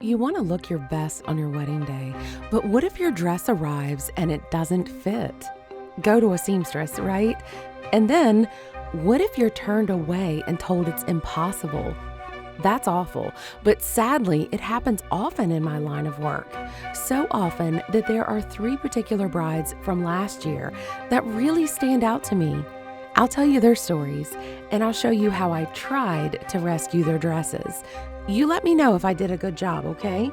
You want to look your best on your wedding day, but what if your dress arrives and it doesn't fit? Go to a seamstress, right? And then, what if you're turned away and told it's impossible? That's awful, but sadly, it happens often in my line of work. So often that there are three particular brides from last year that really stand out to me. I'll tell you their stories, and I'll show you how I tried to rescue their dresses. You let me know if I did a good job, okay?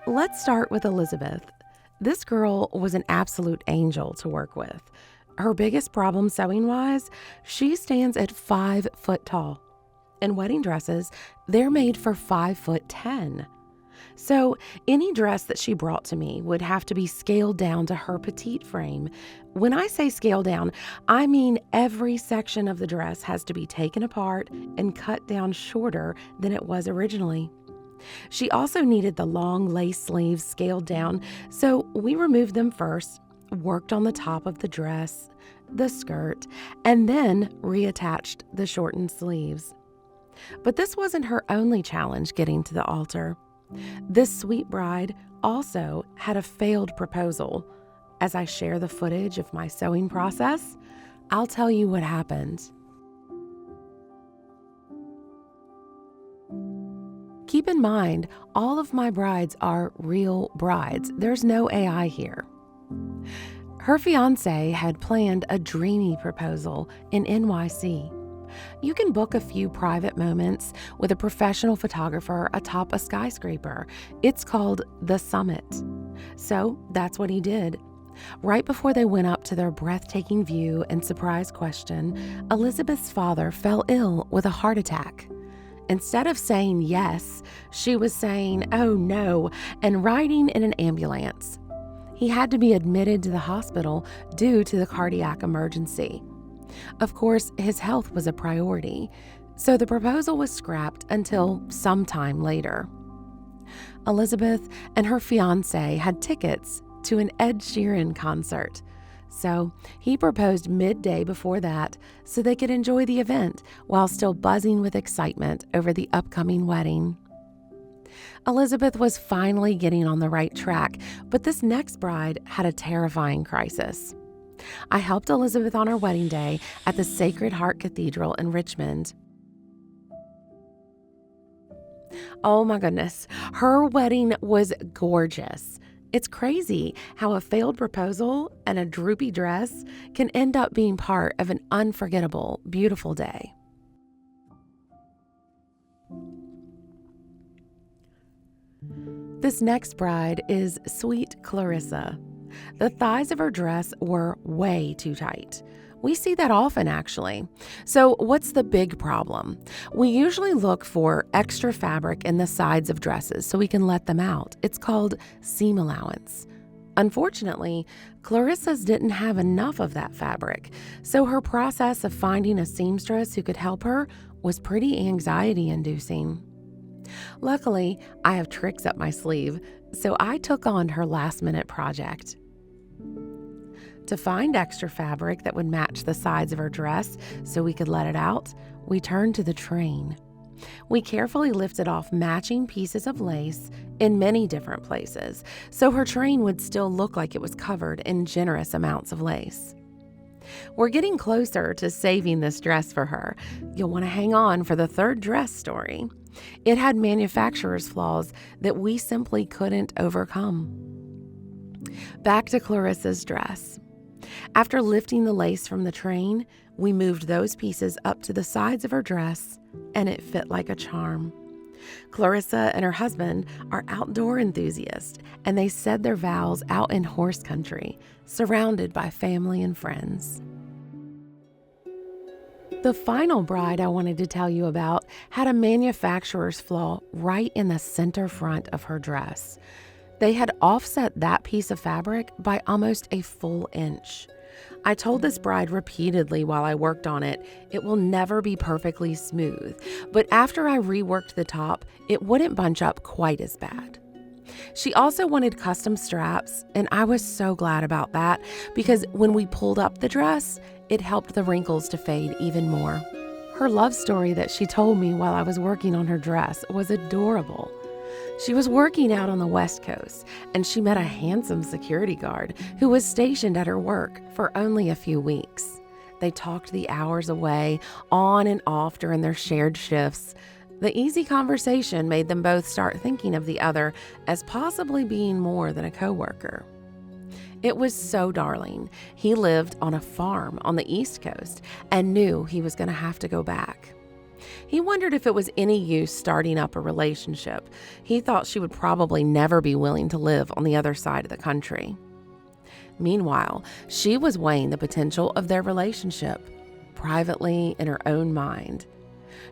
Let's start with Elizabeth. This girl was an absolute angel to work with. Her biggest problem sewing-wise, she stands at 5 foot tall. In wedding dresses, they're made for 5'10". So any dress that she brought to me would have to be scaled down to her petite frame. When I say scale down, I mean every section of the dress has to be taken apart and cut down shorter than it was originally. She also needed the long lace sleeves scaled down, so we removed them first, worked on the top of the dress, the skirt, and then reattached the shortened sleeves. But this wasn't her only challenge getting to the altar. This sweet bride also had a failed proposal. As I share the footage of my sewing process, I'll tell you what happened. Keep in mind, all of my brides are real brides. There's no AI here. Her fiancé had planned a dreamy proposal in NYC. You can book a few private moments with a professional photographer atop a skyscraper. It's called The Summit. So that's what he did. Right before they went up to their breathtaking view and surprise question, Elizabeth's father fell ill with a heart attack. Instead of saying yes, she was saying, "Oh no," and riding in an ambulance. He had to be admitted to the hospital due to the cardiac emergency. Of course, his health was a priority, so the proposal was scrapped until sometime later. Elizabeth and her fiancé had tickets to an Ed Sheeran concert, so he proposed midday before that so they could enjoy the event while still buzzing with excitement over the upcoming wedding. Elizabeth was finally getting on the right track, but this next bride had a terrifying crisis. I helped Elizabeth on her wedding day at the Sacred Heart Cathedral in Richmond. Oh my goodness, her wedding was gorgeous. It's crazy how a failed proposal and a droopy dress can end up being part of an unforgettable, beautiful day. This next bride is sweet Clarissa. The thighs of her dress were way too tight. We see that often, actually. So what's the big problem? We usually look for extra fabric in the sides of dresses so we can let them out. It's called seam allowance. Unfortunately, Clarissa's didn't have enough of that fabric, so her process of finding a seamstress who could help her was pretty anxiety-inducing. Luckily, I have tricks up my sleeve, so I took on her last-minute project. To find extra fabric that would match the sides of her dress so we could let it out, we turned to the train. We carefully lifted off matching pieces of lace in many different places, so her train would still look like it was covered in generous amounts of lace. We're getting closer to saving this dress for her. You'll want to hang on for the third dress story. It had manufacturer's flaws that we simply couldn't overcome. Back to Clarissa's dress. After lifting the lace from the train, we moved those pieces up to the sides of her dress, and it fit like a charm. Clarissa and her husband are outdoor enthusiasts, and they said their vows out in horse country, surrounded by family and friends. The final bride I wanted to tell you about had a manufacturer's flaw right in the center front of her dress. They had offset that piece of fabric by almost a full inch. I told this bride repeatedly while I worked on it, it will never be perfectly smooth, but after I reworked the top, it wouldn't bunch up quite as bad. She also wanted custom straps, and I was so glad about that because when we pulled up the dress, it helped the wrinkles to fade even more. Her love story that she told me while I was working on her dress was adorable. She was working out on the West Coast, and she met a handsome security guard who was stationed at her work for only a few weeks. They talked the hours away, on and off during their shared shifts. The easy conversation made them both start thinking of the other as possibly being more than a coworker. It was so darling. He lived on a farm on the East Coast and knew he was going to have to go back. He wondered if it was any use starting up a relationship. He thought she would probably never be willing to live on the other side of the country. Meanwhile, she was weighing the potential of their relationship, privately in her own mind.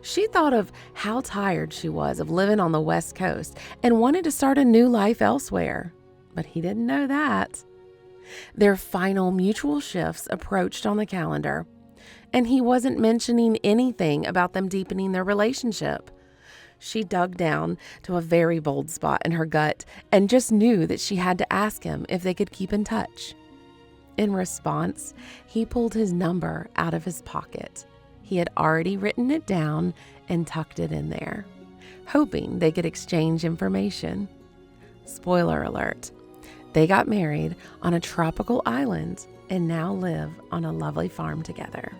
She thought of how tired she was of living on the West Coast and wanted to start a new life elsewhere. But he didn't know that. Their final mutual shifts approached on the calendar, and he wasn't mentioning anything about them deepening their relationship. She dug down to a very bold spot in her gut and just knew that she had to ask him if they could keep in touch. In response, he pulled his number out of his pocket. He had already written it down and tucked it in there, hoping they could exchange information. Spoiler alert. They got married on a tropical island and now live on a lovely farm together.